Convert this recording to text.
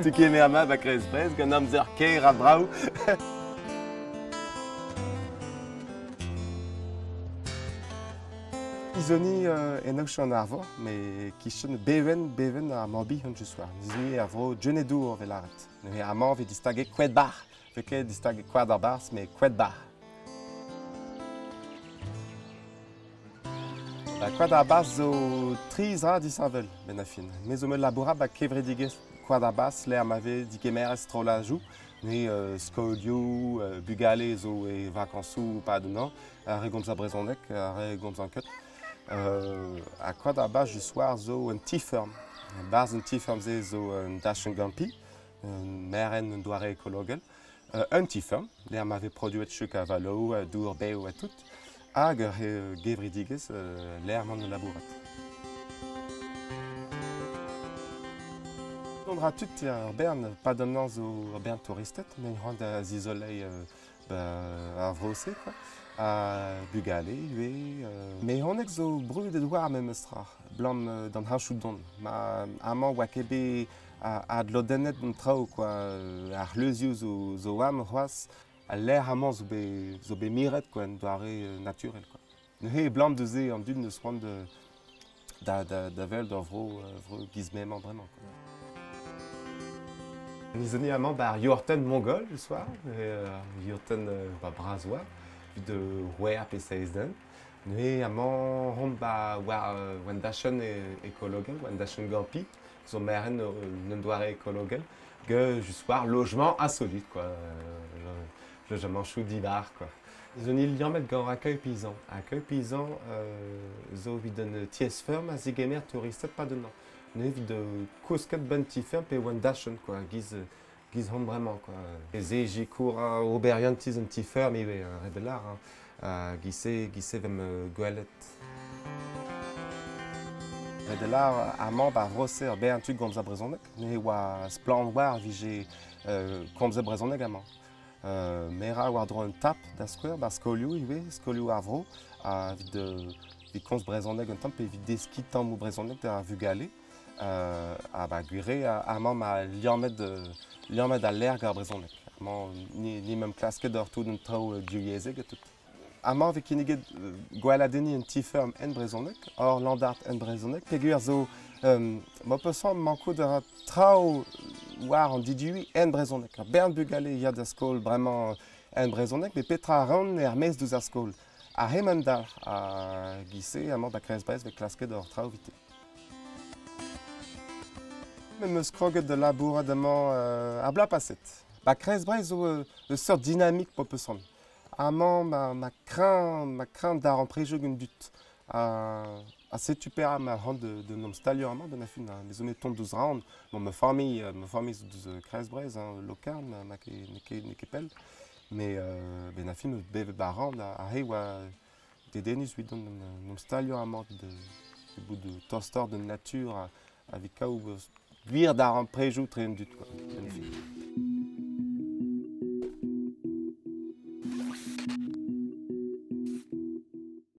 Tu kenne ama ba krez brez, gant amzer keir a brav. Izoni en eo an arvor, me kichen beven a morbi hon just war. Izoni ar vro djenedou o velaret. Ne amañ ve distage kwed bar. Veke distage kwad ar bars, me kwed bar. Kwad ar bars zo triz ra disavel, ben a fin. Me zo me laboura ba kevredigez kwad ar bars le amave dikemer estrolajou. Ne skolioù, bugale zo e vakansou pa adonan. Ar gomz a brezonek, ar gomz an ket. A kwad ar bars just war zo un tifurm. Bars un tifurm ze zo un dachenn gampi, meren un doare ekologel. Un tifurm, le amave produet chuk a valo, dour beo a tout. Hag gevridigez l'erman de labourat. On dra tout ar bern, pa donnan zo ar bern touristet, men c'hoant da zizolei ar vrose, a bugale, ue. Me honek zo brudet war mem eustra, blam d'an haout don. Ma amañ oa kebe a dlodennet d'an trao, ar leuzioù zo am c'hoaz, a l'air amañ zo be miret, en doare naturel. Ne blam de an dud neus c'hoant da vel d'ar vro gizmemañ bremañ. Nizoni amañ ar yourten mongol, le soir, yourten brazois, de rouer pe seizden. Ne amañ rom war oan dachenn ekologel, oan dachenn gampi, zo meren n'en doare ekologel, ge just war logement insolite, logement chou divar, Nizoni liammet gant akcueil paysan. Akcueil paysan zo vid un ties ferm a zigemer touristet pa denan. Ne vid kousket ben ti ferm pe oan dachenn, giz hon bremañ. Ze jikour oberian tiz un ti ferm iwe redelar, gise vem gwelet. Redelar amañ ba vrose ar bern tud gomz a brezonek, ne oa splan war vije komz a brezonek amañ. Mera war dro un tap da skouer, ba skolioù iwe, skolioù ar vro, vid komz brezonek un tamm pe vid deskit tamm o brezonek da vugale, ba gwire amañ ma liammet a lerg ar brezonek. Amañ ni mem klasket d'ar tout un trao diouiezeg et tout. Amañ ve kinniget gweladeni un tifurm en brezonek, or landart en brezonek, peogwir zo ma peusant manko d'ar trao war an didui en brezonek. Ar bern bugale ya da skol bremañ en brezonek, me petra ran er mez deus ar skol. A hemendal a gise amañ ba krez brez ve klasket d'ar trao vite. Meus kroget de labourat amañ a bla paset. Ba krez brez zo eus seurt dynamik pa peusant. Amañ ma craint d'ar an prejoù un dut. A setu pera ma ran de nom stalioù amañ ben a fin. Me zo met tont deus ran, me familh zo deus krez brez, lokarn, ne ket pell. Me ben a fin eus bevet ba ran a he oa dedenus vid nom stalioù amañ de bout de tostor de natur a vit kaoù gwir d'ar an prejoù tre un dut.